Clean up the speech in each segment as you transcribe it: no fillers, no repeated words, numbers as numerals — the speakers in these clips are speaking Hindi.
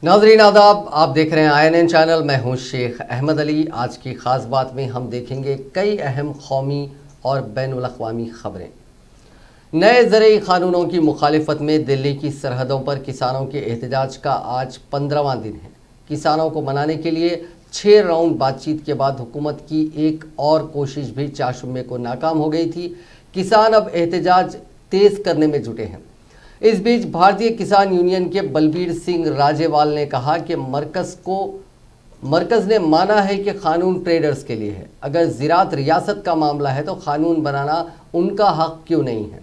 नाज़रीन आदाब, आप देख रहे हैं INN चैनल। मैं हूं शेख अहमद अली। आज की ख़ास बात में हम देखेंगे कई अहम कौमी और बैनुल अक़वामी ख़बरें। नए ज़रई क़ानूनों की मुखालिफत में दिल्ली की सरहदों पर किसानों के एहतजाज का आज 15वां दिन है। किसानों को मनाने के लिए 6 राउंड बातचीत के बाद हुकूमत की एक और कोशिश भी चाशुम्बे को नाकाम हो गई थी। किसान अब एहतजाज तेज़ करने में जुटे हैं। इस बीच भारतीय किसान यूनियन के बलबीर सिंह राजेवाल ने कहा कि मरकज़ ने माना है कि कानून ट्रेडर्स के लिए है। अगर ज़राअत रियासत का मामला है तो कानून बनाना उनका हक क्यों नहीं है।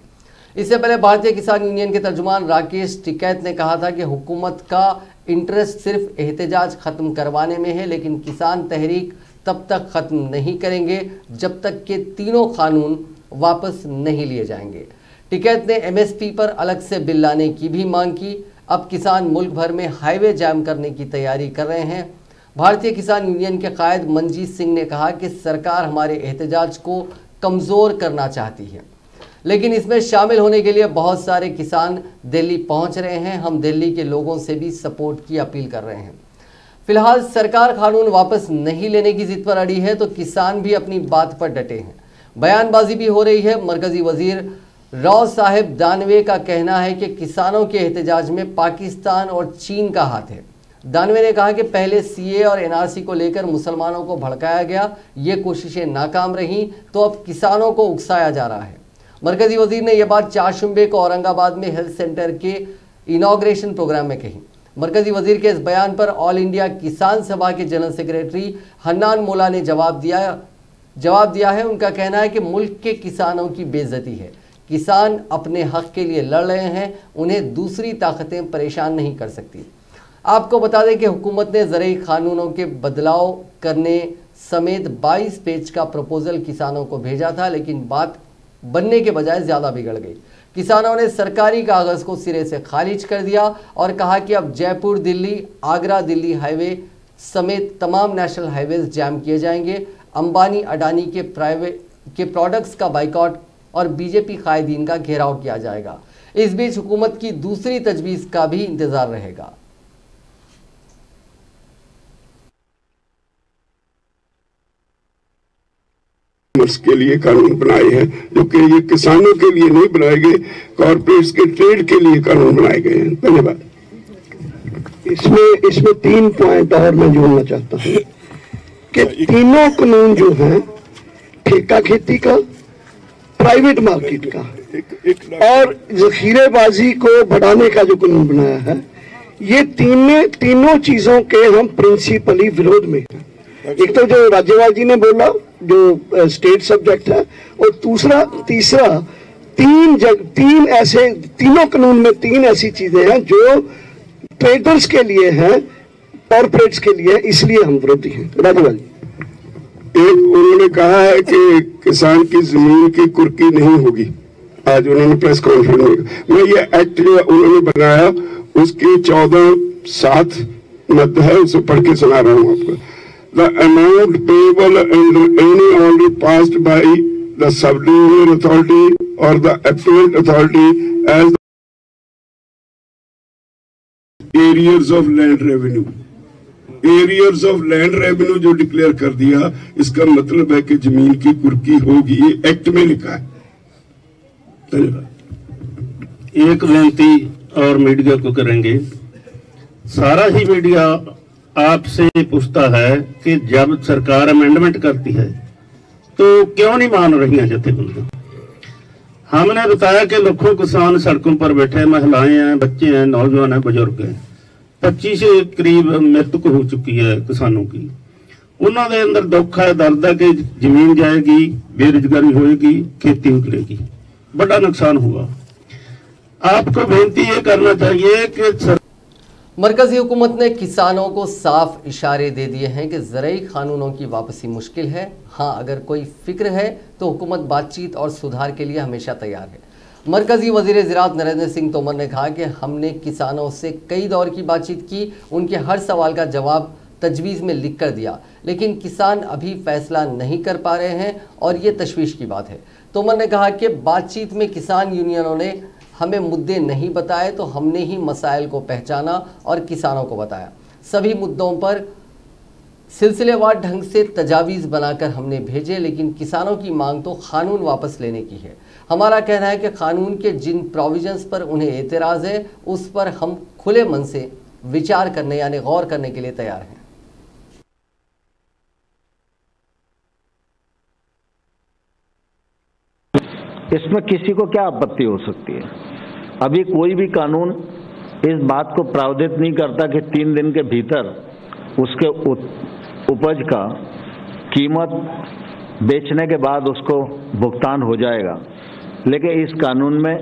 इससे पहले भारतीय किसान यूनियन के तर्जुमान राकेश टिकैत ने कहा था कि हुकूमत का इंटरेस्ट सिर्फ एहतजाज ख़त्म करवाने में है, लेकिन किसान तहरीक तब तक ख़त्म नहीं करेंगे जब तक कि तीनों कानून वापस नहीं लिए जाएंगे। टिकैत ने MSP पर अलग से बिल लाने की भी मांग की। अब किसान मुल्क भर में हाईवे जाम करने की तैयारी कर रहे हैं। भारतीय किसान यूनियन के कायद मनजीत सिंह ने कहा कि सरकार हमारे एहतजाज को कमज़ोर करना चाहती है, लेकिन इसमें शामिल होने के लिए बहुत सारे किसान दिल्ली पहुंच रहे हैं। हम दिल्ली के लोगों से भी सपोर्ट की अपील कर रहे हैं। फिलहाल सरकार कानून वापस नहीं लेने की जिद पर अड़ी है तो किसान भी अपनी बात पर डटे हैं। बयानबाजी भी हो रही है। मरकजी वजीर राव साहिब दानवे का कहना है कि किसानों के एहतजाज में पाकिस्तान और चीन का हाथ है। दानवे ने कहा कि पहले CA और NRC को लेकर मुसलमानों को भड़काया गया, ये कोशिशें नाकाम रहीं, तो अब किसानों को उकसाया जा रहा है। मरकजी वजीर ने यह बात चाशुम्बे को औरंगाबाद में हेल्थ सेंटर के इनॉग्रेशन प्रोग्राम में कही। मरकजी वजीर के इस बयान पर ऑल इंडिया किसान सभा के जनरल सेक्रेटरी हन्नान मोला ने जवाब दिया है। उनका कहना है कि मुल्क के किसानों की बेइज्जती है। किसान अपने हक के लिए लड़ रहे हैं, उन्हें दूसरी ताकतें परेशान नहीं कर सकती। आपको बता दें कि हुकूमत ने ज़रई कानूनों के बदलाव करने समेत 22 पेज का प्रपोजल किसानों को भेजा था, लेकिन बात बनने के बजाय ज़्यादा बिगड़ गई। किसानों ने सरकारी कागज़ को सिरे से खारिज कर दिया और कहा कि अब जयपुर दिल्ली, आगरा दिल्ली हाईवे समेत तमाम नेशनल हाईवेज जाम किए जाएंगे। अंबानी अडानी के प्रोडक्ट्स का बाइकआउट और BJP कायदीन का घेराव किया जाएगा। इस बीच हुकूमत की दूसरी तजवीज़ का भी इंतजार रहेगा। के लिए कानून बनाए हैं, जो कि ये किसानों के लिए नहीं बनाए गए, कॉर्पोरेट्स के ट्रेड के लिए कानून बनाए गए हैं। धन्यवाद। इसमें 3 पॉइंट और मैं जोड़ना चाहता हूँ कि तीनों कानून जो हैं, ठेका खेती का, प्राइवेट मार्केट का और जखीरेबाजी को बढ़ाने का जो कानून बनाया है, ये तीनों चीजों के हम प्रिंसिपली विरोध में हैं। एक तो जो राज्यपाल जी ने बोला जो स्टेट सब्जेक्ट है, और तीसरा तीनों कानून में 3 ऐसी चीजें हैं जो ट्रेडर्स के लिए हैं, कॉर्पोरेट्स के लिए, इसलिए हम विरोधी हैं। राज्यपाल जी, एक उन्होंने कहा है कि किसान की जमीन की कुर्की नहीं होगी। आज उन्होंने प्रेस कॉन्फ्रेंस में मैं ये एक्ट जो उन्होंने बनाया उसकी 14(7) मद है, उसे पढ़ के सुना रहा हूँ आपको। The amount payable under any order passed by the sub divisional authority और the appellate authority as arrears of land revenue, arrears of land revenue जो डिक्लेयर कर दिया, इसका मतलब है कि जमीन की कुर्की होगी। ये एक्ट में लिखा है। धन्यवाद। एक बेनती और मीडिया को करेंगे। सारा ही मीडिया आपसे पूछता है कि जब सरकार अमेंडमेंट करती है तो क्यों नहीं मान रही हैं जथेबंदियां। हमने बताया कि लाखों किसान सड़कों पर बैठे, महिलाएं हैं, बच्चे हैं, नौजवान हैं, बुजुर्ग हैं। 25 करीब मृतक हो चुकी है किसानों की। उन्होंने अंदर दुख है, दर्द है कि जमीन जाएगी, बेरोजगारी होएगी, खेती उजड़ेगी, बड़ा नुकसान हुआ। आपको बेनती ये करना चाहिए कि मरकजी हुकूमत ने किसानों को साफ इशारे दे दिए हैं कि ज़रई कानूनों की वापसी मुश्किल है। हाँ, अगर कोई फिक्र है तो हुकूमत बातचीत और सुधार के लिए हमेशा तैयार है। मरकजी वज़ीर ज़राअत नरेंद्र सिंह तोमर ने कहा कि हमने किसानों से कई दौर की बातचीत की, उनके हर सवाल का जवाब तजवीज़ में लिख कर दिया, लेकिन किसान अभी फैसला नहीं कर पा रहे हैं और ये तशवीश की बात है। तोमर ने कहा कि बातचीत में किसान यूनियनों ने हमें मुद्दे नहीं बताए तो हमने ही मसाइल को पहचाना और किसानों को बताया। सभी मुद्दों पर सिलसिलेवार ढंग से तजावीज़ बनाकर हमने भेजे, लेकिन किसानों की मांग तो कानून वापस लेने की है। हमारा कहना है कि कानून के जिन प्रोविजंस पर उन्हें एतराज़ है उस पर हम खुले मन से विचार करने यानी गौर करने के लिए तैयार हैं। इसमें किसी को क्या आपत्ति हो सकती है? अभी कोई भी कानून इस बात को प्रावधानित नहीं करता कि 3 दिन के भीतर उसके उपज का कीमत बेचने के बाद उसको भुगतान हो जाएगा, लेकिन इस कानून में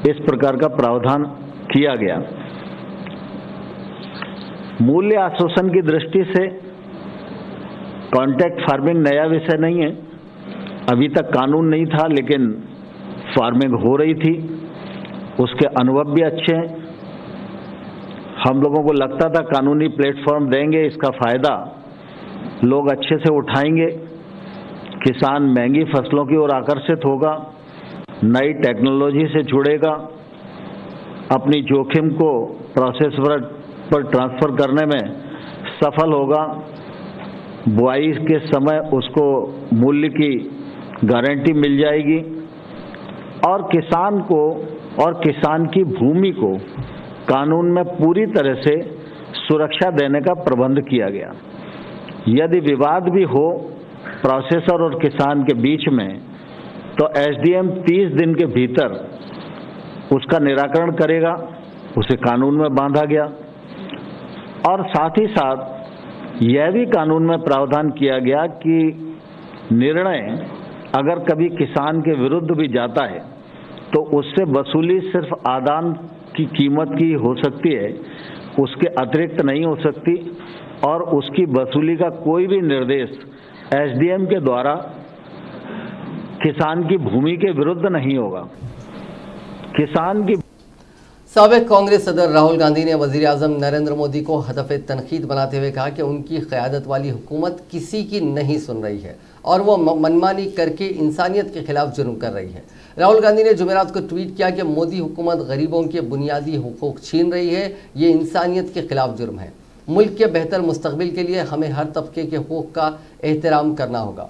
इस प्रकार का प्रावधान किया गया। मूल्य आश्वासन की दृष्टि से कॉन्ट्रैक्ट फार्मिंग नया विषय नहीं है, अभी तक कानून नहीं था लेकिन फार्मिंग हो रही थी, उसके अनुभव भी अच्छे हैं। हम लोगों को लगता था कानूनी प्लेटफॉर्म देंगे, इसका फायदा लोग अच्छे से उठाएंगे, किसान महंगी फसलों की ओर आकर्षित होगा, नई टेक्नोलॉजी से जुड़ेगा, अपनी जोखिम को प्रोसेस पर ट्रांसफर करने में सफल होगा, बुआई के समय उसको मूल्य की गारंटी मिल जाएगी और किसान को और किसान की भूमि को कानून में पूरी तरह से सुरक्षा देने का प्रबंध किया गया। यदि विवाद भी हो प्रोसेसर और किसान के बीच में तो एसडीएम 30 दिन के भीतर उसका निराकरण करेगा, उसे कानून में बांधा गया। और साथ ही साथ यह भी कानून में प्रावधान किया गया कि निर्णय अगर कभी किसान के विरुद्ध भी जाता है तो उससे वसूली सिर्फ आदान की कीमत की हो सकती है, उसके अतिरिक्त नहीं हो सकती, और उसकी वसूली का कोई भी निर्देश एसडीएम के द्वारा किसान की भूमि के विरुद्ध नहीं होगा। किसान की साबिक कांग्रेस सदर राहुल गांधी ने वजीर आजम नरेंद्र मोदी को हदफ़े तनकीद बनाते हुए कहा कि उनकी क़यादत वाली हुकूमत किसी की नहीं सुन रही है और वो मनमानी करके इंसानियत के खिलाफ जुर्म कर रही है। राहुल गांधी ने जुमेरात को ट्वीट किया कि मोदी हुकूमत गरीबों के बुनियादी हुकूक छीन रही है, ये इंसानियत के खिलाफ जुर्म है। मुल्क के बेहतर मुस्तकबिल के लिए हमें हर तबके के हुकूक का एहतराम करना होगा।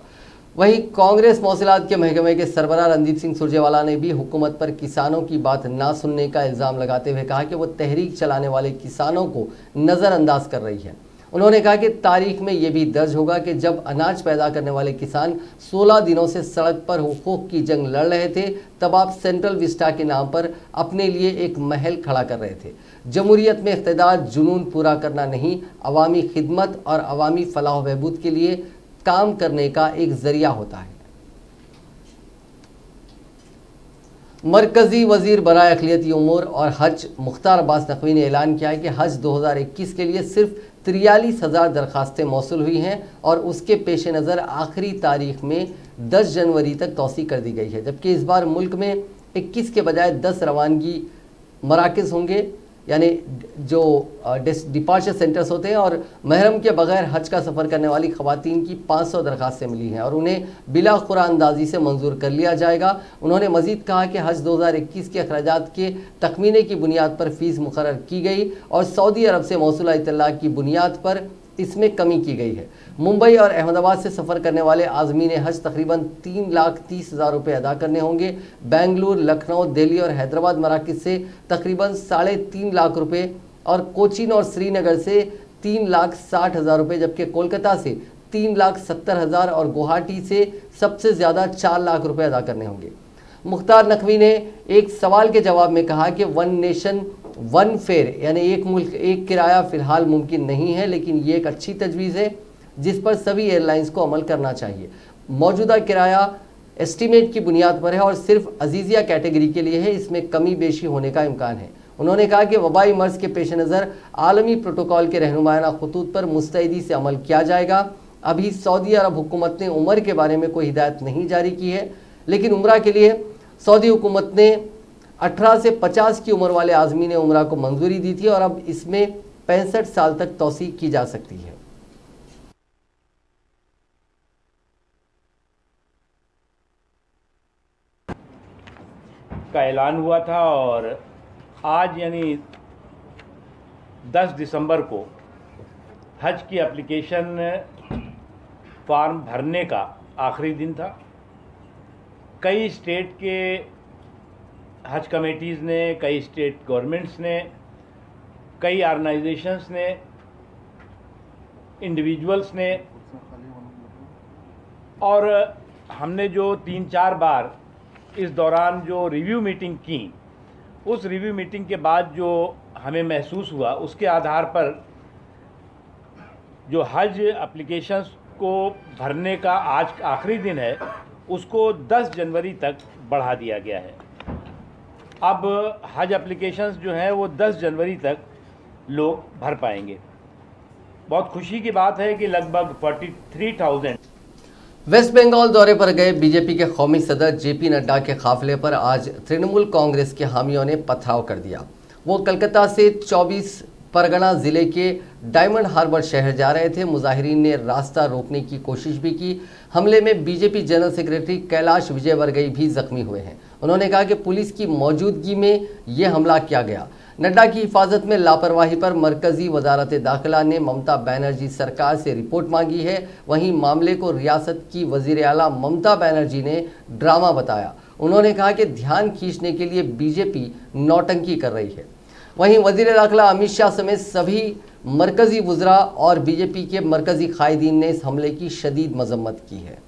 वहीं कांग्रेस मौसलात के महकमे के सरबराह रणदीप सिंह सुरजेवाला ने भी हुकूमत पर किसानों की बात ना सुनने का इल्ज़ाम लगाते हुए कहा कि वो तहरीक चलाने वाले किसानों को नज़रअंदाज कर रही है। उन्होंने कहा कि तारीख में ये भी दर्ज होगा कि जब अनाज पैदा करने वाले किसान 16 दिनों से सड़क पर हुकूक की जंग लड़ रहे थे, तब आप सेंट्रल विस्टा के नाम पर अपने लिए एक महल खड़ा कर रहे थे। जमहूरियत में इख्तिदार जुनून पूरा करना नहीं, अवामी खिदमत और अवामी फलाह बहबूद के लिए काम करने का एक जरिया होता है। मरकजी वजीर बराए अक़लियती उमूर और हज मुख्तार अब्बास नकवी ने ऐलान किया है कि हज 2021 के लिए सिर्फ 43,000 दरखास्तें मौसूल हुई हैं और उसके पेश नज़र आखिरी तारीख में 10 जनवरी तक तौसी कर दी गई है, जबकि इस बार मुल्क में 21 के बजाय 10 रवानगी मराकज़ होंगे, यानी जो डिपार्चर सेंटर्स होते हैं, और महरम के बगैर हज का सफ़र करने वाली ख़वातीन की 500 दरखास्तें मिली हैं और उन्हें बिला कुरानंदाजी से मंजूर कर लिया जाएगा। उन्होंने मज़ीद कहा कि हज 2021 के अखराजात के तखमीने की बुनियाद पर फ़ीस मुकर्रर की गई और सऊदी अरब से मौसूला इत्तला की बुनियाद पर इसमें कमी की गई है। मुंबई और अहमदाबाद से सफ़र करने वाले आज़मीन हज तकरीबन 3,30,000 रुपये अदा करने होंगे। बेंगलुरु, लखनऊ, दिल्ली और हैदराबाद मराकज़ से तकरीबन 3.5 लाख रुपये और कोचीन और श्रीनगर से 3,60,000 रुपये, जबकि कोलकाता से 3,70,000 और गुवाहाटी से सबसे ज़्यादा 4 लाख रुपये अदा करने होंगे। मुख्तार नकवी ने एक सवाल के जवाब में कहा कि वन नेशन वन फेयर यानी एक मुल्क एक किराया फ़िलहाल मुमकिन नहीं है, लेकिन ये एक अच्छी तजवीज़ है जिस पर सभी एयरलाइंस को अमल करना चाहिए। मौजूदा किराया एस्टीमेट की बुनियाद पर है और सिर्फ अजीज़िया कैटेगरी के लिए है, इसमें कमी बेशी होने का इम्कान है। उन्होंने कहा कि वबाई मर्ज़ के पेश नज़र आलमी प्रोटोकॉल के रहनुमायाना खतूत पर मुस्तैदी से अमल किया जाएगा। अभी सऊदी अरब हुकूमत ने उम्र के बारे में कोई हिदायत नहीं जारी की है, लेकिन उम्रा के लिए सऊदी हुकूमत ने 18 से 50 की उम्र वाले आज़मीन उम्रा को मंजूरी दी थी और अब इसमें 65 साल तक तौसी की जा सकती है। का ऐलान हुआ था और आज यानी 10 दिसंबर को हज की एप्लीकेशन फॉर्म भरने का आखिरी दिन था। कई स्टेट के हज कमेटीज़ ने, कई स्टेट गवर्नमेंट्स ने, कई ऑर्गेनाइजेशंस ने, इंडिविजुअल्स ने और हमने जो 3-4 बार इस दौरान जो रिव्यू मीटिंग की, उस रिव्यू मीटिंग के बाद जो हमें महसूस हुआ उसके आधार पर जो हज एप्लीकेशंस को भरने का आज आखिरी दिन है उसको 10 जनवरी तक बढ़ा दिया गया है। अब हज एप्लीकेशंस जो हैं वो 10 जनवरी तक लोग भर पाएंगे। बहुत खुशी की बात है कि लगभग 43,000 वेस्ट बंगाल दौरे पर गए बीजेपी के कौमी सदर जेपी नड्डा के काफिले पर आज तृणमूल कांग्रेस के हामियों ने पथराव कर दिया। वो कलकत्ता से 24 परगना जिले के डायमंड हार्बर शहर जा रहे थे। मुजाहिरीन ने रास्ता रोकने की कोशिश भी की। हमले में BJP general secretary Kailash Vijayvargiya भी जख्मी हुए हैं। उन्होंने कहा कि पुलिस की मौजूदगी में ये हमला किया गया। नड्डा की हिफाजत में लापरवाही पर मरकजी वजारत दाखिला ने ममता बनर्जी सरकार से रिपोर्ट मांगी है। वहीं मामले को रियासत की वजीर आला ममता बनर्जी ने ड्रामा बताया। उन्होंने कहा कि ध्यान खींचने के लिए बीजेपी नौटंकी कर रही है। वहीं वजीर दाखिला अमित शाह समेत सभी मरकजी वज़रा और बीजेपी के मरकजी कायदीन ने इस हमले की शदीद मजम्मत की है।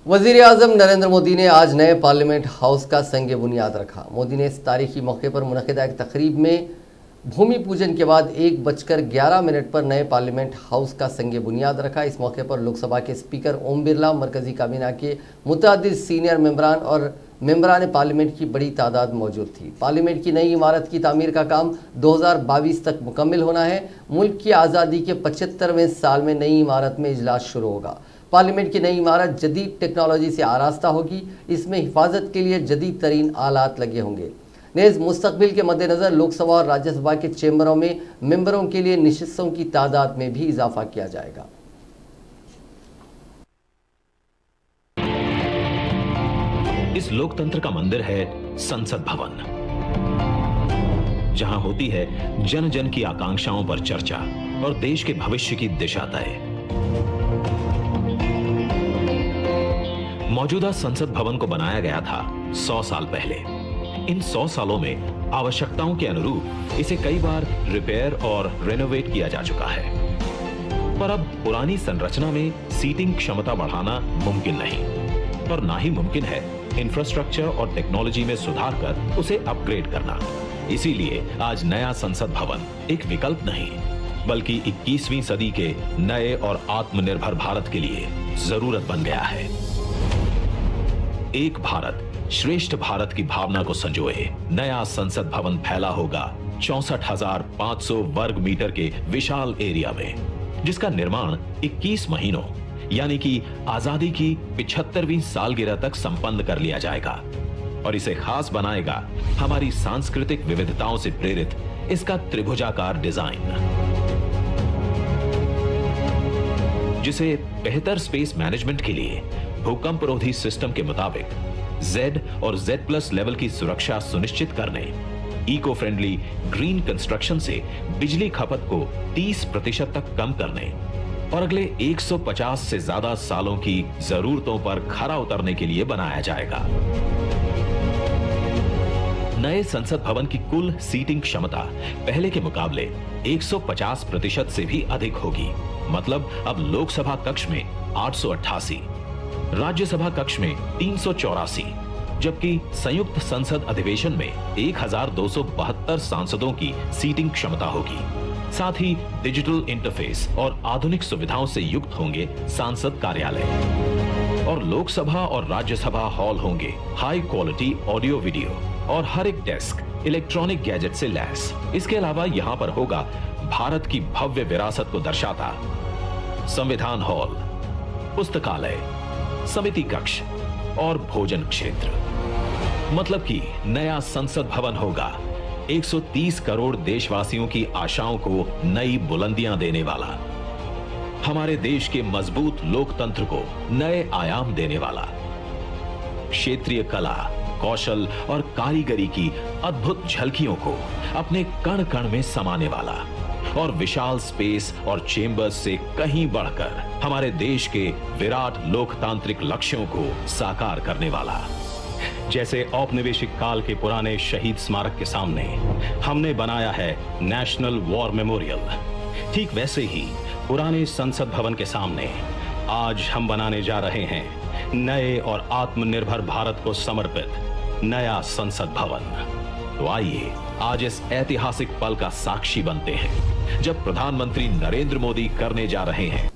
वज़ीर आज़म नरेंद्र मोदी ने आज नए पार्लियामेंट हाउस का संग बुनियाद रखा। मोदी ने इस तारीखी मौके पर मुनक़िदा एक तकरीब में भूमि पूजन के बाद 1:11 पर नए पार्लियामेंट हाउस का संग बुनियाद रखा। इस मौके पर लोकसभा के स्पीकर ओम बिरला, मरकजी काबीना के मुतअद्दिद सीनियर मेंबरान और मेंबरान पार्लियामेंट की बड़ी तादाद मौजूद थी। पार्लियामेंट की नई इमारत की तामीर का काम 2022 तक मुकम्मल होना है। मुल्क की आज़ादी के 75वें साल में नई इमारत में इजलास शुरू होगा। पार्लियामेंट की नई इमारत जदीद टेक्नोलॉजी से आरास्ता होगी। इसमें हिफाजत के लिए जदीद तरीन आलात लगे होंगे। नेज़ मुस्तकबिल के मद्देनज़र लोकसभा और राज्यसभा के चैम्बरों में मेंबरों के लिए नशिस्तों की तादाद में भी इजाफा किया जाएगा। इस लोकतंत्र का मंदिर है संसद भवन। जहां होती है जन जन की आकांक्षाओं पर चर्चा और देश के भविष्य की दिशा तय। मौजूदा संसद भवन को बनाया गया था 100 साल पहले। इन 100 सालों में आवश्यकताओं के अनुरूप इसे कई बार रिपेयर और रेनोवेट किया जा चुका है, पर अब पुरानी संरचना में सीटिंग क्षमता बढ़ाना मुमकिन नहीं, और ना ही मुमकिन है इंफ्रास्ट्रक्चर और टेक्नोलॉजी में सुधार कर उसे अपग्रेड करना। इसीलिए आज नया संसद भवन एक विकल्प नहीं, बल्कि 21वीं सदी के नए और आत्मनिर्भर भारत के लिए जरूरत बन गया है। एक भारत श्रेष्ठ भारत की भावना को संजोए नया संसद भवन फैला होगा 64,500 वर्ग मीटर के विशाल एरिया में, जिसका निर्माण 21 महीनों यानी कि आजादी की 75वीं सालगिरह तक संपन्न कर लिया जाएगा। और इसे खास बनाएगा हमारी सांस्कृतिक विविधताओं से प्रेरित इसका त्रिभुजाकार डिजाइन, जिसे बेहतर स्पेस मैनेजमेंट के लिए भूकंपरोधी सिस्टम के मुताबिक Z और Z+ लेवल की सुरक्षा सुनिश्चित करने, इको फ्रेंडली ग्रीन कंस्ट्रक्शन से बिजली खपत को 30% तक कम करने और अगले 150 से ज्यादा सालों की जरूरतों पर खरा उतरने के लिए बनाया जाएगा। नए संसद भवन की कुल सीटिंग क्षमता पहले के मुकाबले 150% से भी अधिक होगी। मतलब अब लोकसभा कक्ष में 888, राज्यसभा कक्ष में 384, जबकि संयुक्त संसद अधिवेशन में 1272 सांसदों की सीटिंग क्षमता होगी। साथ ही डिजिटल इंटरफेस और आधुनिक सुविधाओं से युक्त होंगे सांसद कार्यालय, और लोकसभा और राज्यसभा हॉल होंगे हाई क्वालिटी ऑडियो वीडियो और हर एक डेस्क इलेक्ट्रॉनिक गैजेट से लैस। इसके अलावा यहाँ पर होगा भारत की भव्य विरासत को दर्शाता संविधान हॉल, पुस्तकालय, समिति कक्ष और भोजन क्षेत्र। मतलब कि नया संसद भवन होगा 130 करोड़ देशवासियों की आशाओं को नई बुलंदियां देने वाला, हमारे देश के मजबूत लोकतंत्र को नए आयाम देने वाला, क्षेत्रीय कला, कौशल और कारीगरी की अद्भुत झलकियों को अपने कण कण में समाने वाला, और विशाल स्पेस और चेंबर्स से कहीं बढ़कर हमारे देश के विराट लोकतांत्रिक लक्ष्यों को साकार करने वाला। जैसे औपनिवेशिक काल के पुराने शहीद स्मारक के सामने हमने बनाया है नेशनल वॉर मेमोरियल, ठीक वैसे ही पुराने संसद भवन के सामने आज हम बनाने जा रहे हैं नए और आत्मनिर्भर भारत को समर्पित नया संसद भवन। तो आइए आज इस ऐतिहासिक पल का साक्षी बनते हैं जब प्रधानमंत्री नरेंद्र मोदी करने जा रहे हैं।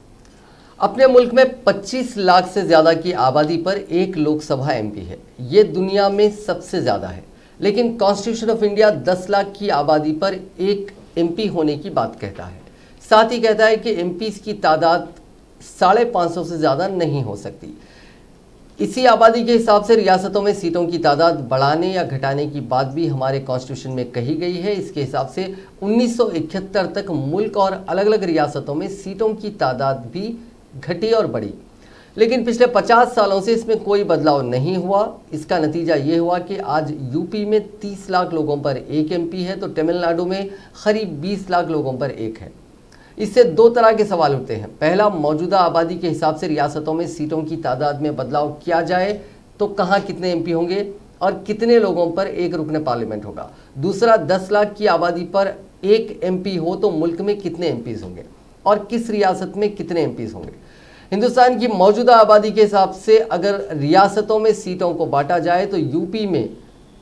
अपने मुल्क में 25 लाख से ज्यादा की आबादी पर एक लोकसभा एमपी है। ये दुनिया में सबसे ज्यादा है। लेकिन कॉन्स्टिट्यूशन ऑफ इंडिया 10 लाख की आबादी पर एक एमपी होने की बात कहता है। साथ ही कहता है कि एमपीज की तादाद 550 से ज्यादा नहीं हो सकती। इसी आबादी के हिसाब से रियासतों में सीटों की तादाद बढ़ाने या घटाने की बात भी हमारे कॉन्स्टिट्यूशन में कही गई है। इसके हिसाब से 1971 तक मुल्क और अलग अलग रियासतों में सीटों की तादाद भी घटी और बढ़ी, लेकिन पिछले 50 सालों से इसमें कोई बदलाव नहीं हुआ। इसका नतीजा ये हुआ कि आज यूपी में 30 लाख लोगों पर एक एमपी है, तो तमिलनाडु में करीब 20 लाख लोगों पर एक है। इससे दो तरह के सवाल उठते हैं। पहला, मौजूदा आबादी के हिसाब से रियासतों में सीटों की तादाद में बदलाव किया जाए तो कहाँ कितने एमपी होंगे और कितने लोगों पर एक रुकन पार्लियामेंट होगा। दूसरा, 10 लाख की आबादी पर एक एमपी हो तो मुल्क में कितने एमपीज होंगे और किस रियासत में कितने एमपीज होंगे। हिंदुस्तान की मौजूदा आबादी के हिसाब से अगर रियासतों में सीटों को बांटा जाए तो यूपी में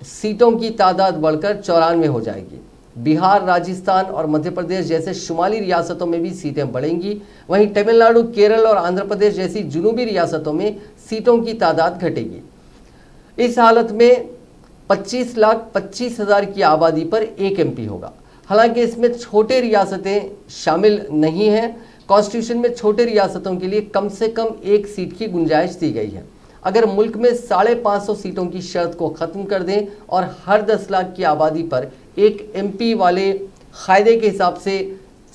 सीटों की तादाद बढ़कर 94 हो जाएगी। बिहार, राजस्थान और मध्य प्रदेश जैसे शुमाली रियासतों में भी सीटें बढ़ेंगी। वहीं तमिलनाडु, केरल और आंध्र प्रदेश जैसी जुनूबी रियासतों में सीटों की तादाद घटेगी। इस हालत में 25,25,000 की आबादी पर एक एमपी होगा। हालांकि इसमें छोटे रियासतें शामिल नहीं हैं। कॉन्स्टिट्यूशन में छोटे रियासतों के लिए कम से कम एक सीट की गुंजाइश दी गई है। अगर मुल्क में 550 सीटों की शर्त को ख़त्म कर दें और हर 10 लाख की आबादी पर एक एमपी वाले कायदे के हिसाब से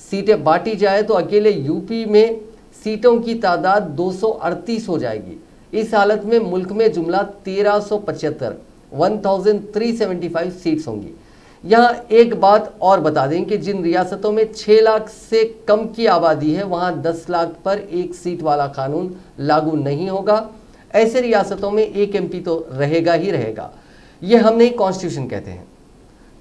सीटें बांटी जाए तो अकेले यूपी में सीटों की तादाद 238 हो जाएगी। इस हालत में मुल्क में जुमला 1375 1375 सीट्स होंगी। यहाँ एक बात और बता दें कि जिन रियासतों में 6 लाख से कम की आबादी है वहाँ 10 लाख पर 1 सीट वाला कानून लागू नहीं होगा। ऐसे रियासतों में 1 MP तो रहेगा ही रहेगा। ये हम नहीं, कॉन्स्टिट्यूशन कहते हैं।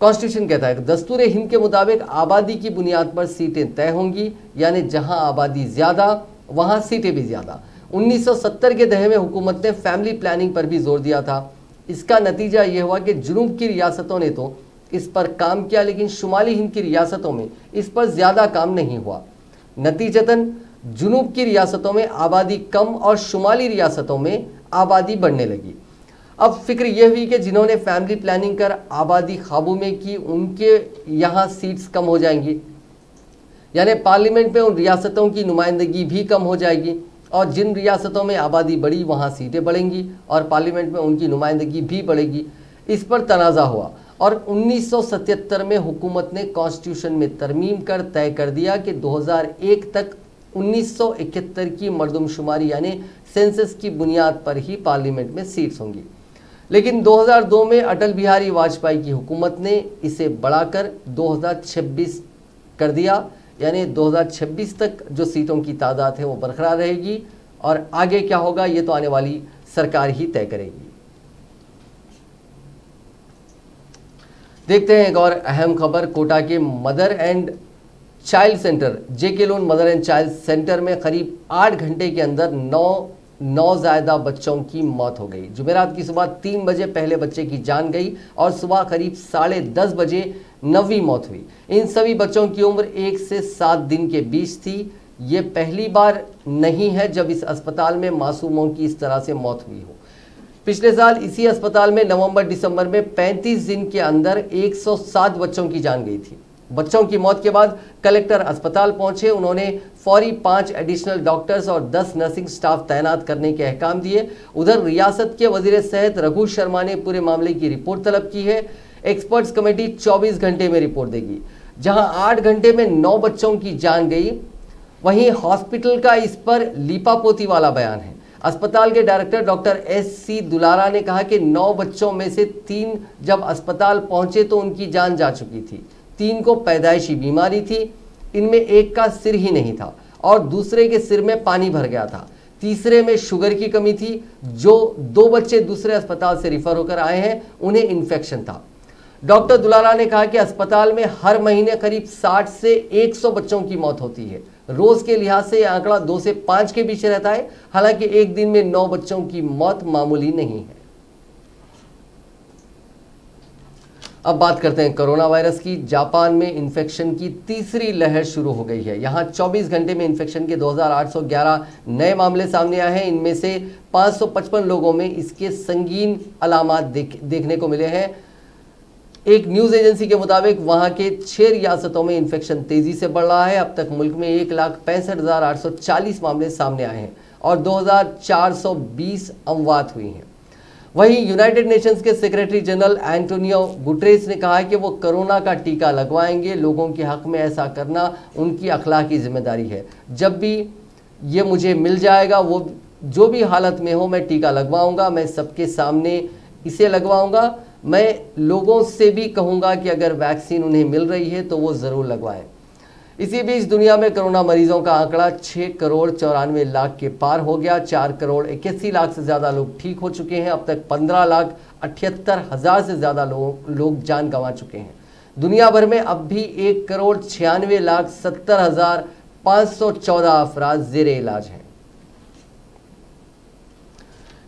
कॉन्स्टिट्यूशन कहता है कि दस्तूर हिंद के मुताबिक आबादी की बुनियाद पर सीटें तय होंगी, यानी जहां आबादी ज्यादा वहां सीटें भी ज्यादा। 1970 के दहे में हुकूमत ने फैमिली प्लानिंग पर भी जोर दिया था। इसका नतीजा यह हुआ कि जुनूब की रियासतों ने तो इस पर काम किया, लेकिन शुमाली हिंद की रियासतों में इस पर ज्यादा काम नहीं हुआ। नतीजतन जुनूब की रियासतों में आबादी कम और शुमाली रियासतों में आबादी बढ़ने लगी। अब फिक्र यह हुई कि जिन्होंने फैमिली प्लानिंग कर आबादी काबू में की उनके यहाँ सीट्स कम हो जाएंगी, यानी पार्लियामेंट में उन रियासतों की नुमाइंदगी भी कम हो जाएगी, और जिन रियासतों में आबादी बढ़ी वहाँ सीटें बढ़ेंगी और पार्लियामेंट में उनकी नुमाइंदगी भी बढ़ेगी। इस पर तनाज़ा हुआ और 1977 में हुकूमत ने कॉन्स्टिट्यूशन में तरमीम कर तय कर दिया कि 2001 तक 1971 की मरदमशुमारी यानी सेंसस की बुनियाद पर ही पार्लियामेंट में सीट्स होंगी। लेकिन 2002 में अटल बिहारी वाजपेयी की हुकूमत ने इसे बढ़ाकर 2026 कर दिया, यानी 2026 तक जो सीटों की तादाद है वो बरकरार रहेगी और आगे क्या होगा ये तो आने वाली सरकार ही तय करेगी। देखते हैं एक और अहम खबर। कोटा के mother and child centre JK loan mother and child centre में करीब 8 घंटे के अंदर 9 नौज़ायदा बच्चों की मौत हो गई। जुमेरात की सुबह 3 बजे पहले बच्चे की जान गई और सुबह करीब 10:30 बजे 9वीं मौत हुई। इन सभी बच्चों की उम्र 1 से 7 दिन के बीच थी। ये पहली बार नहीं है जब इस अस्पताल में मासूमों की इस तरह से मौत हुई हो। पिछले साल इसी अस्पताल में नवंबर-दिसंबर में 35 दिन के अंदर 107 बच्चों की जान गई थी। बच्चों की मौत के बाद कलेक्टर अस्पताल पहुंचे। उन्होंने फौरी 5 एडिशनल डॉक्टर्स और 10 नर्सिंग स्टाफ तैनात करने के अहकाम दिए। उधर रियासत के वजीर सेहत रघु शर्मा ने पूरे मामले की रिपोर्ट तलब की है। एक्सपर्ट्स कमेटी 24 घंटे में रिपोर्ट देगी। जहां 8 घंटे में 9 बच्चों की जान गई, वहीं हॉस्पिटल का इस पर लीपापोती वाला बयान है। अस्पताल के डायरेक्टर डॉक्टर SC दुलारा ने कहा कि 9 बच्चों में से 3 जब अस्पताल पहुंचे तो उनकी जान जा चुकी थी। 3 को पैदाइशी बीमारी थी, इनमें एक का सिर ही नहीं था और दूसरे के सिर में पानी भर गया था। तीसरे में शुगर की कमी थी। जो 2 बच्चे दूसरे अस्पताल से रिफर होकर आए हैं उन्हें इन्फेक्शन था। डॉक्टर दुलारा ने कहा कि अस्पताल में हर महीने करीब 60 से 100 बच्चों की मौत होती है। रोज के लिहाज से यह आंकड़ा 2 से 5 के बीच रहता है। हालांकि एक दिन में 9 बच्चों की मौत मामूली नहीं है। अब बात करते हैं कोरोना वायरस की। जापान में इन्फेक्शन की तीसरी लहर शुरू हो गई है। यहाँ 24 घंटे में इन्फेक्शन के 2811 नए मामले सामने आए हैं। इनमें से 555 लोगों में इसके संगीन अलामात देखने को मिले हैं। एक न्यूज एजेंसी के मुताबिक वहां के 6 रियासतों में इन्फेक्शन तेजी से बढ़ रहा है। अब तक मुल्क में 1,65,840 मामले सामने आए हैं और 2,420 अमवात हुई हैं। वहीं यूनाइटेड नेशंस के सेक्रेटरी जनरल एंटोनियो गुटेरेस ने कहा है कि वो कोरोना का टीका लगवाएंगे। लोगों के हक में ऐसा करना उनकी अखलाकी जिम्मेदारी है। जब भी ये मुझे मिल जाएगा, वो जो भी हालत में हो, मैं टीका लगवाऊंगा। मैं सबके सामने इसे लगवाऊंगा। मैं लोगों से भी कहूंगा कि अगर वैक्सीन उन्हें मिल रही है तो वो ज़रूर लगवाएं। इसी बीच दुनिया में कोरोना मरीजों का आंकड़ा 6,94,00,000 के पार हो गया। 4,81,00,000 से ज़्यादा लोग ठीक हो चुके हैं। अब तक 15,78,000 से ज़्यादा लोग जान गंवा चुके हैं। दुनिया भर में अब भी 1,96,70,514 अफराद ज़ेरे इलाज हैं।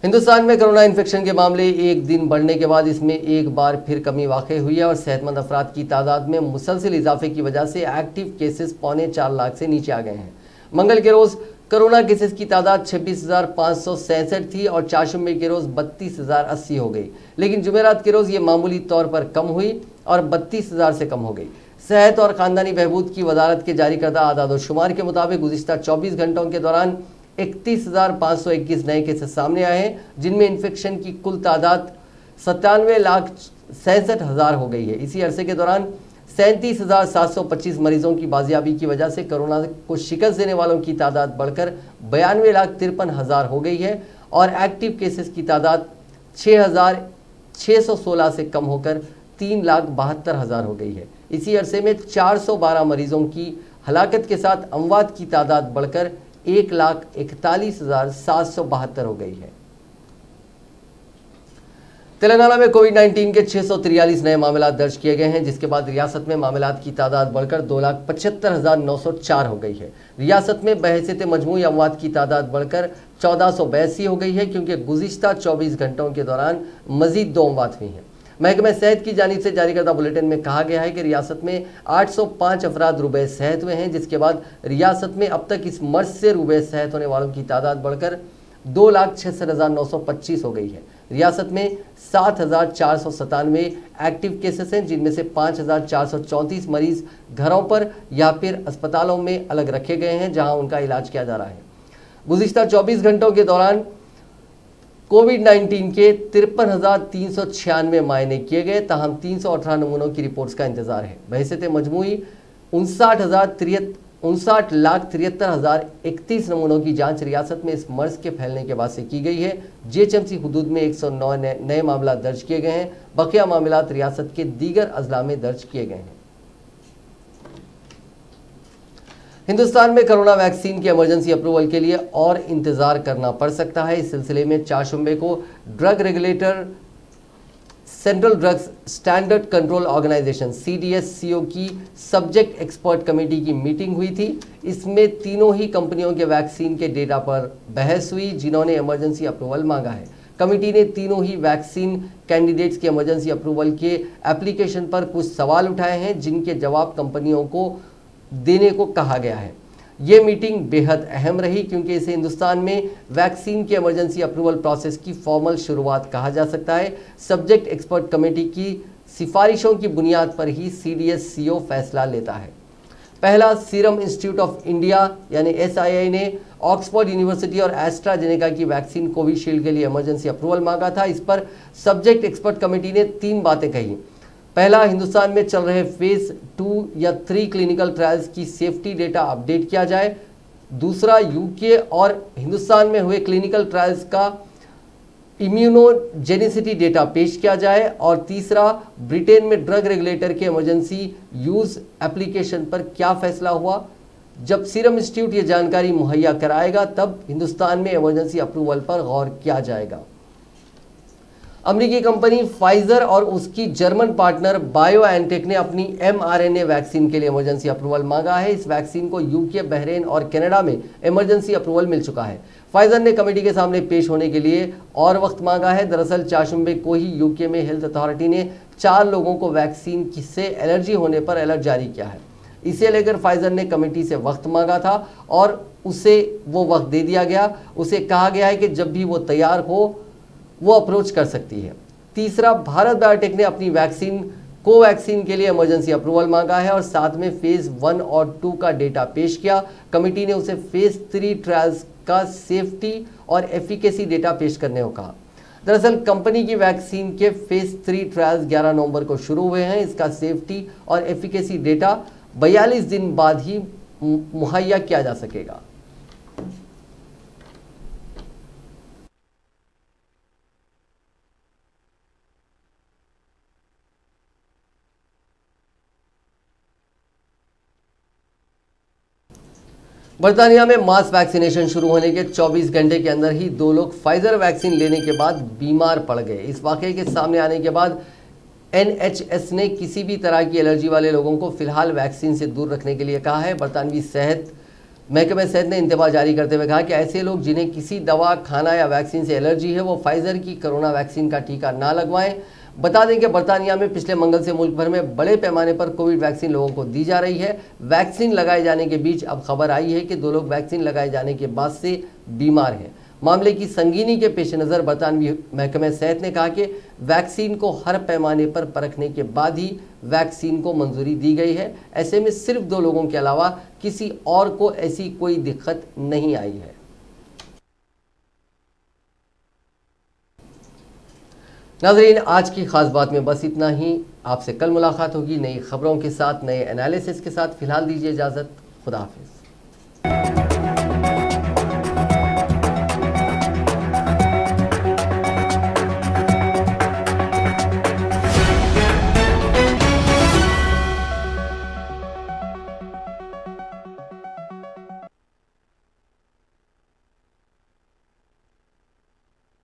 हिंदुस्तान में कोरोना इन्फेक्शन के मामले एक दिन बढ़ने के बाद इसमें एक बार फिर कमी वाक़ई हुई है और सेहतमंद अफराद की तादाद में मुसलसल इजाफे की वजह से एक्टिव केसेस 4.25 लाख से नीचे आ गए हैं। मंगल के रोज़ कोरोना केसेस की तादाद 26,567 थी और चारशंबे के रोज़ 32,080 हो गई। लेकिन जुमेरात के रोज़ ये मामूली तौर पर कम हुई और 32,000 से कम हो गई। सेहत और ख़ानदानी बहबूद की वजारत के जारी करदा आदाद-ओ-शुमार के मुताबिक गुज़िश्ता 24 घंटों के दौरान 31,521 नए केसेस सामने आए हैं, जिनमें इन्फेक्शन की कुल तादाद 97,67,000 हो गई है। इसी अरसे के दौरान 37,725 मरीजों की बाजियाबी की वजह से कोरोना को शिकस्त देने वालों की तादाद बढ़कर 92,53,000 हो गई है और एक्टिव केसेस की तादाद 6,616 से कम होकर 3,72,000 हो गई है। इसी अरसे में 412 मरीजों की हलाकत के साथ अमवात की तादाद बढ़कर 1,41,772 हो गई है। तेलंगाना में कोविड-19 के 643 नए मामला दर्ज किए गए हैं, जिसके बाद रियासत में मामलात की तादाद बढ़कर 2,75,904 हो गई है। रियासत में बहैसियत मजमूई अमवात की तादाद बढ़कर 1482 हो गई है, क्योंकि गुज़िश्ता 24 घंटों के दौरान मजीद 2 अमवात हुई हैं। महकमा सेहत की जानिब से जारी करदा बुलेटिन में कहा गया है कि रियासत में 805 अफराद रुबे सेहत हुए हैं, जिसके बाद रियासत में अब तक इस मर्ज से रुबे सेहत होने वालों की तादाद बढ़कर 2,66,925 हो गई है। रियासत में 7,497 एक्टिव केसेस हैं, जिनमें से 5,434 मरीज घरों पर या फिर अस्पतालों में अलग रखे गए हैं, जहां उनका इलाज किया जा रहा है। गुज़िश्ता 24 घंटों के दौरान कोविड-19 के 53,396 मायने किए गए, ताहम 318 नमूनों की रिपोर्ट्स का इंतजार है। बहैसियत मजमूई 59,73,31 नमूनों की जांच रियासत में इस मर्ज के फैलने के बाद से की गई है। जीएचएमसी हुदूद में 109 नए मामला दर्ज किए गए हैं। बकिया मामलात रियासत के दीगर अजला में दर्ज किए गए हैं। हिंदुस्तान में कोरोना वैक्सीन की इमरजेंसी अप्रूवल के लिए और इंतजार करना पड़ सकता है। इस सिलसिले में 4 शुंबे को drug regulator central drugs standard control organisation CDSCO की सब्जेक्ट एक्सपर्ट कमेटी की मीटिंग हुई थी। इसमें तीनों ही कंपनियों के वैक्सीन के डेटा पर बहस हुई, जिन्होंने इमरजेंसी अप्रूवल मांगा है। कमेटी ने तीनों ही वैक्सीन कैंडिडेट्स के इमरजेंसी अप्रूवल के एप्लीकेशन पर कुछ सवाल उठाए हैं, जिनके जवाब कंपनियों को देने को कहा गया है। ये मीटिंग बेहद अहम रही, क्योंकि इसे हिंदुस्तान में वैक्सीन के इमरजेंसी अप्रूवल प्रोसेस की फॉर्मल शुरुआत कहा जा सकता है। सब्जेक्ट एक्सपर्ट कमेटी की सिफारिशों की बुनियाद पर ही CDSCO फैसला लेता है। पहला सीरम इंस्टीट्यूट ऑफ इंडिया यानी SII ने ऑक्सफोर्ड यूनिवर्सिटी और एस्ट्राजेनेका की वैक्सीन कोविशील्ड के लिए इमरजेंसी अप्रूवल मांगा था। इस पर सब्जेक्ट एक्सपर्ट कमेटी ने 3 बातें कही। पहला, हिंदुस्तान में चल रहे फेज 2 या 3 क्लिनिकल ट्रायल्स की सेफ्टी डेटा अपडेट किया जाए। दूसरा, यूके और हिंदुस्तान में हुए क्लिनिकल ट्रायल्स का इम्यूनोजेनिसिटी डेटा पेश किया जाए। और तीसरा, ब्रिटेन में ड्रग रेगुलेटर के इमरजेंसी यूज एप्लीकेशन पर क्या फैसला हुआ। जब सीरम इंस्टीट्यूट ये जानकारी मुहैया कराएगा, तब हिंदुस्तान में इमरजेंसी अप्रूवल पर गौर किया जाएगा। अमेरिकी कंपनी फाइजर और उसकी जर्मन पार्टनर बायोएनटेक ने अपनी mRNA वैक्सीन के लिए इमरजेंसी अप्रूवल मांगा है। इस वैक्सीन को यूके, बहरीन और कनाडा में इमरजेंसी अप्रूवल मिल चुका है। फाइजर ने कमेटी के सामने पेश होने के लिए और वक्त मांगा है। दरअसल 4 शुंबे को ही यूके में हेल्थ अथॉरिटी ने 4 लोगों को वैक्सीन से एलर्जी होने पर अलर्ट जारी किया है। इसे लेकर फाइजर ने कमेटी से वक्त मांगा था और उसे वो वक्त दे दिया गया। उसे कहा गया है कि जब भी वो तैयार हो वो अप्रोच कर सकती है। तीसरा, भारत बायोटेक ने अपनी वैक्सीन कोवैक्सीन के लिए इमरजेंसी अप्रूवल मांगा है और साथ में फेज 1 और 2 का डेटा पेश किया। कमेटी ने उसे फेज 3 ट्रायल्स का सेफ्टी और एफिकेसी डेटा पेश करने को कहा। दरअसल कंपनी की वैक्सीन के फेज 3 ट्रायल्स 11 नवंबर को शुरू हुए हैं। इसका सेफ्टी और एफिकेसी डेटा 42 दिन बाद ही मुहैया किया जा सकेगा। बर्तानिया में मास वैक्सीनेशन शुरू होने के 24 घंटे के अंदर ही 2 लोग फाइजर वैक्सीन लेने के बाद बीमार पड़ गए। इस वाकये के सामने आने के बाद NHS ने किसी भी तरह की एलर्जी वाले लोगों को फिलहाल वैक्सीन से दूर रखने के लिए कहा है। बरतानवी महकमे सेहत ने इंतबाह जारी करते हुए कहा कि ऐसे लोग जिन्हें किसी दवा, खाना या वैक्सीन से एलर्जी है, वो फाइजर की कोरोना वैक्सीन का टीका ना लगवाएं। बता दें कि बर्तानिया में पिछले मंगल से मुल्क भर में बड़े पैमाने पर कोविड वैक्सीन लोगों को दी जा रही है। वैक्सीन लगाए जाने के बीच अब खबर आई है कि 2 लोग वैक्सीन लगाए जाने के बाद से बीमार हैं। मामले की संगीनी के पेश नज़र बरतानवी महकमे सेहत ने कहा कि वैक्सीन को हर पैमाने पर परखने के बाद ही वैक्सीन को मंजूरी दी गई है। ऐसे में सिर्फ 2 लोगों के अलावा किसी और को ऐसी कोई दिक्कत नहीं आई है। नाज़रीन, आज की खास बात में बस इतना ही। आपसे कल मुलाकात होगी नई खबरों के साथ, नए एनालिसिस के साथ। फिलहाल दीजिए इजाज़त। खुदा हाफिज़।